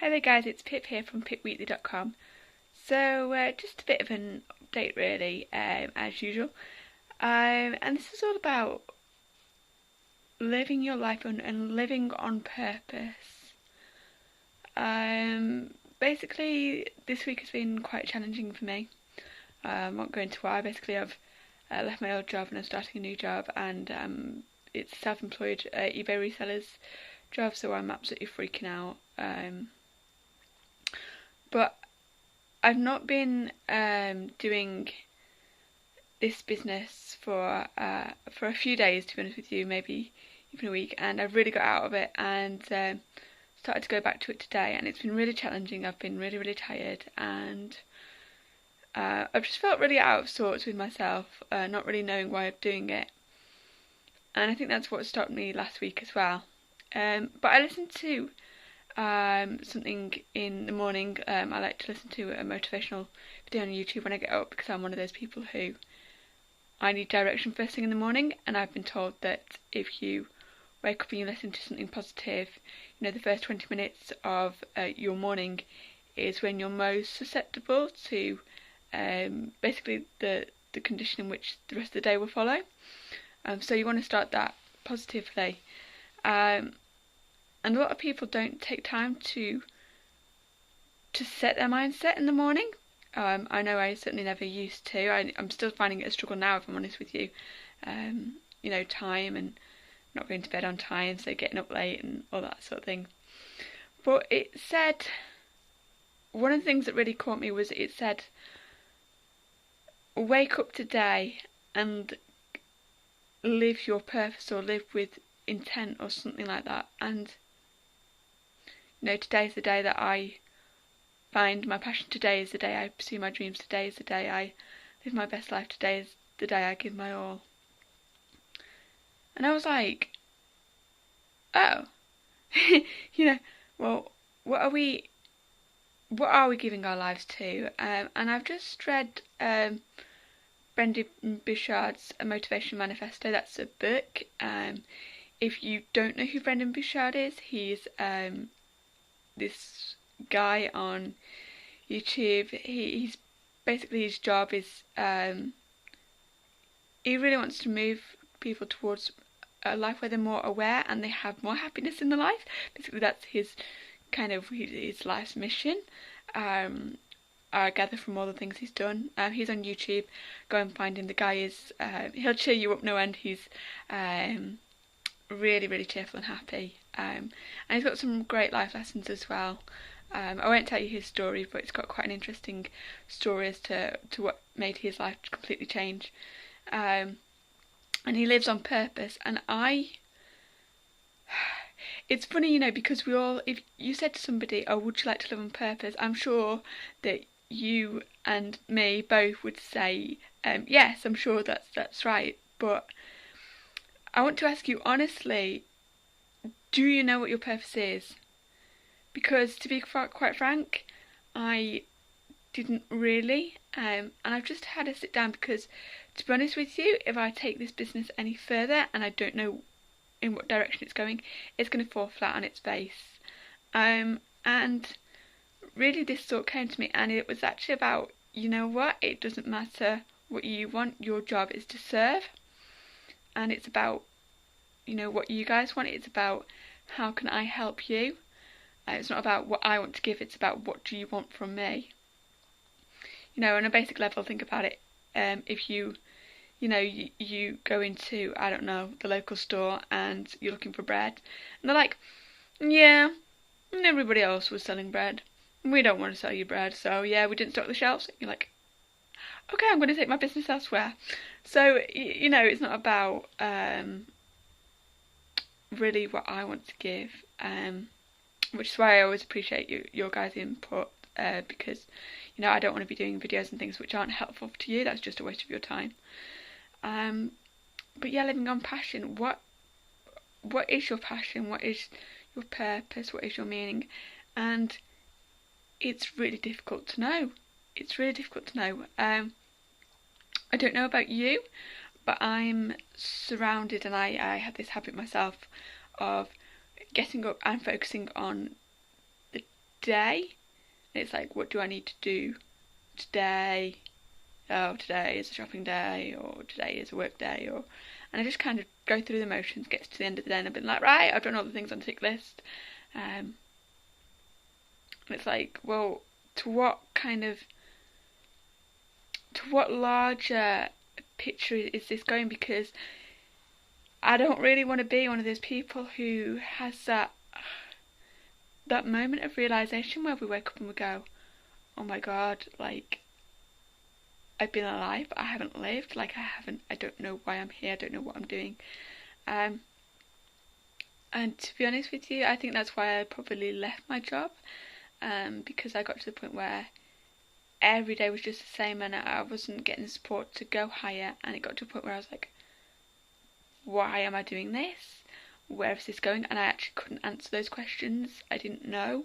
Hi there guys, it's Pip here from pipweekly.com. So just a bit of an update really, as usual. And this is all about living your life and living on purpose. Basically this week has been quite challenging for me. I won't go into why. Basically I've left my old job and I'm starting a new job, and it's a self-employed eBay reseller's job, so I'm absolutely freaking out. But I've not been doing this business for a few days, to be honest with you, maybe even a week, and I've really got out of it and started to go back to it today, and it's been really challenging. I've been really tired, and I've just felt really out of sorts with myself, not really knowing why I'm doing it, and I think that's what stopped me last week as well. But I listened to something in the morning. I like to listen to a motivational video on YouTube when I get up, because I'm one of those people who I need direction first thing in the morning, and I've been told that if you wake up and you listen to something positive, the first 20 minutes of your morning is when you're most susceptible to basically the condition in which the rest of the day will follow. So you want to start that positively. And a lot of people don't take time to set their mindset in the morning. I know I certainly never used to. I'm still finding it a struggle now, if I'm honest with you. Time and not going to bed on time, so getting up late and all that sort of thing. But it said, one of the things that really caught me was it said, wake up today and live your purpose, or live with intent, or something like that. And today's the day that I find my passion. Today is the day I pursue my dreams. Today is the day I live my best life. Today is the day I give my all. And I was like, oh, well, what are we giving our lives to? And I've just read Brendan Bouchard's A Motivation Manifesto. That's a book. If you don't know who Brendan Bouchard is, he's this guy on YouTube. He's basically, his job is he really wants to move people towards a life where they're more aware and they have more happiness in their life. Basically that's his life's mission. I gather from all the things he's done. He's on YouTube. Go and find him. The guy is he'll cheer you up no end. He's really cheerful and happy, and he's got some great life lessons as well. I won't tell you his story, but it's got quite an interesting story as to what made his life completely change. And he lives on purpose, and it's funny, because we all, if you said to somebody, oh, would you like to live on purpose, I'm sure that you and me both would say, yes, I'm sure that's right. But I want to ask you honestly, do you know what your purpose is? Because to be quite frank, I didn't really, and I've just had to sit down, because to be honest with you, if I take this business any further and I don't know in what direction it's going to fall flat on its face. And really this thought came to me, and it was actually about, it doesn't matter what you want, your job is to serve. And it's about, what you guys want. It's about how can I help you. It's not about what I want to give, it's about what do you want from me. On a basic level, think about it. If you go into, I don't know, the local store and you're looking for bread, and they're like, yeah, and everybody else was selling bread. We don't want to sell you bread, so yeah, we didn't stock the shelves. You're like, okay, I'm going to take my business elsewhere. So, it's not about really what I want to give, which is why I always appreciate your guys' input, because, I don't want to be doing videos and things which aren't helpful to you. That's just a waste of your time. But yeah, living on passion. What is your passion? What is your purpose? What is your meaning? And it's really difficult to know. I don't know about you, but I'm surrounded, and I have this habit myself of getting up and focusing on day. And it's like, what do I need to do today? Oh, today is a shopping day, or today is a work day, and I just kind of go through the motions, get to the end of the day, and I've been like, right, I've done all the things on the tick list. And it's like, well, to what larger picture is this going? Because I don't really want to be one of those people who has that moment of realization where we wake up and we go, oh my god, like, I've been alive, but I haven't lived. Like, I don't know why I'm here. I don't know what I'm doing. And to be honest with you, I think that's why I probably left my job. Because I got to the point where every day was just the same, and I wasn't getting the support to go higher. And it got to a point where I was like, why am I doing this? Where is this going? And I actually couldn't answer those questions. I didn't know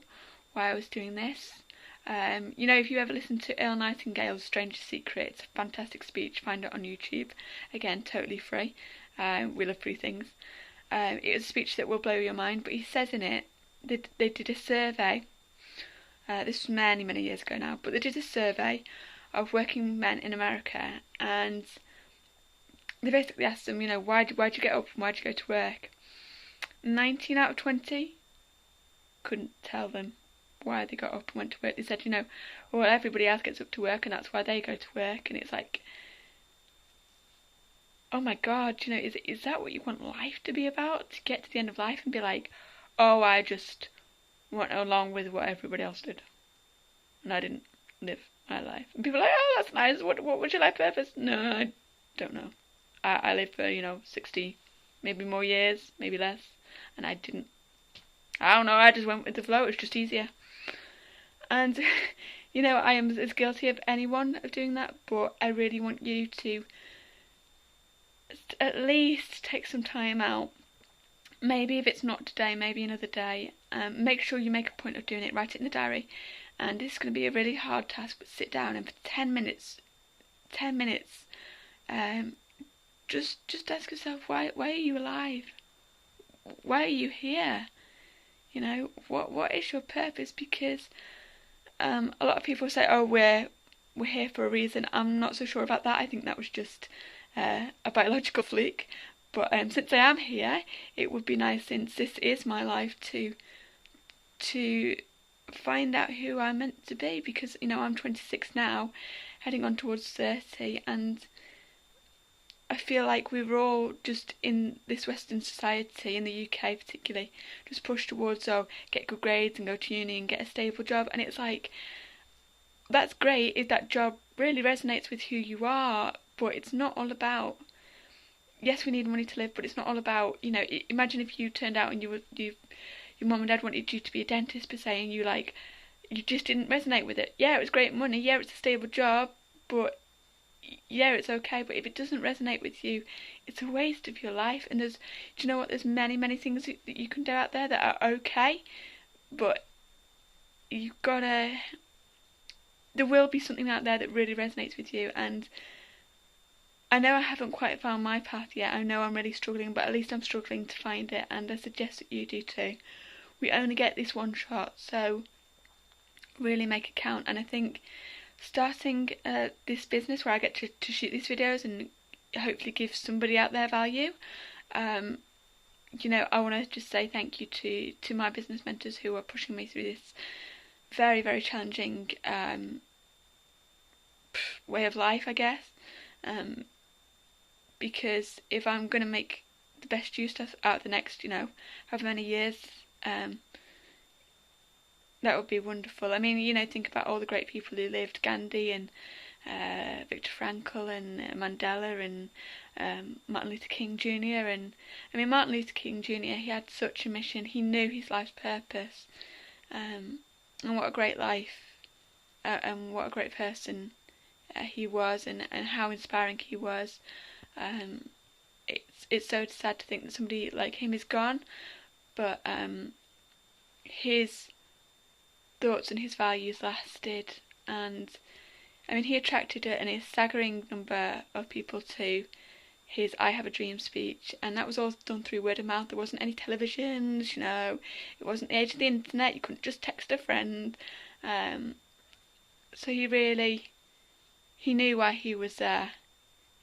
why I was doing this. If you ever listen to Earl Nightingale's Stranger's Secret, it's a fantastic speech. Find it on YouTube. Again, totally free. We love free things. It was a speech that will blow your mind, but he says in it, they did a survey. This was many, many years ago now, but they did a survey of working men in America, and they basically asked them, why'd you get up and why'd you go to work? 19 out of 20 couldn't tell them why they got up and went to work. They said, well, everybody else gets up to work and that's why they go to work. And it's like, oh my god, is that what you want life to be about? To get to the end of life and be like, oh, I just went along with what everybody else did and I didn't live my life. And people are like, oh, that's nice. What was your life purpose? No, I don't know. I lived for 60 maybe more years, maybe less, and I don't know, I just went with the flow. It was just easier. And I am as guilty of anyone of doing that, but I really want you to at least take some time out. Maybe if it's not today, maybe another day. Make sure you make a point of doing it. Write it in the diary. And this is going to be a really hard task, but sit down and for 10 minutes, just ask yourself, why are you alive? Why are you here? What is your purpose? Because a lot of people say, oh, we're here for a reason. I'm not so sure about that. I think that was just a biological fluke. But since I am here, it would be nice, since this is my life, to find out who I'm meant to be. Because I'm 26 now, heading on towards 30, and I feel like we were all just in this Western society, in the UK particularly, just pushed towards, get good grades and go to uni and get a stable job. And it's like, that's great if that job really resonates with who you are, but it's not all about, yes, we need money to live, but it's not all about, imagine if you turned out and your mum and dad wanted you to be a dentist per se, and you just didn't resonate with it. Yeah, it was great money, yeah, it's a stable job, but yeah, it's okay, but if it doesn't resonate with you, it's a waste of your life. And do you know what? There's many, many things that you can do out there that are okay, but there will be something out there that really resonates with you. And I know I haven't quite found my path yet. I know I'm really struggling, but at least I'm struggling to find it, and I suggest that you do too. We only get this one shot, so really make it count. And I think starting this business where I get to shoot these videos and hopefully give somebody out there value, I want to just say thank you to my business mentors who are pushing me through this very, very challenging way of life, I guess, because if I'm going to make the best use out of the next, however many years, that would be wonderful. I mean, think about all the great people who lived, Gandhi and Viktor Frankl and Mandela and Martin Luther King Jr. And I mean, Martin Luther King Jr., he had such a mission. He knew his life's purpose, and what a great life, and what a great person he was, and how inspiring he was. It's so sad to think that somebody like him is gone, but his thoughts and his values lasted, and I mean, he attracted a staggering number of people to his I Have a Dream speech, and that was all done through word of mouth. There wasn't any televisions, it wasn't the age of the internet, you couldn't just text a friend. So he knew why he was there,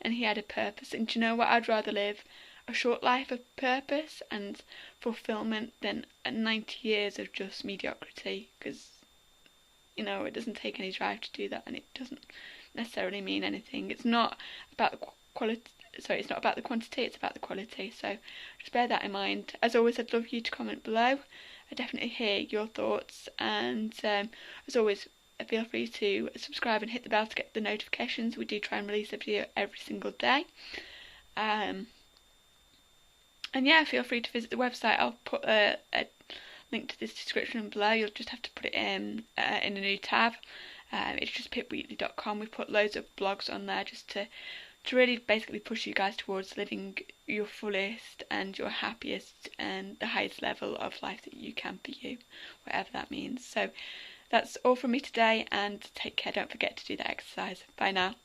and he had a purpose. And do you know what? I'd rather live a short life of purpose and fulfillment than 90 years of just mediocrity, because it doesn't take any drive to do that, and it doesn't necessarily mean anything. It's not about the quality. Sorry, it's not about the quantity, it's about the quality. So just bear that in mind. As always, I'd love you to comment below. I definitely hear your thoughts, and as always, feel free to subscribe and hit the bell to get the notifications. We do try and release a video every single day. And yeah, feel free to visit the website. I'll put a link to this description below. You'll just have to put it in a new tab. It's just pipweekly.com. We've put loads of blogs on there just to really basically push you guys towards living your fullest and your happiest and the highest level of life that you can for you, whatever that means. So that's all from me today, and take care. Don't forget to do that exercise. Bye now.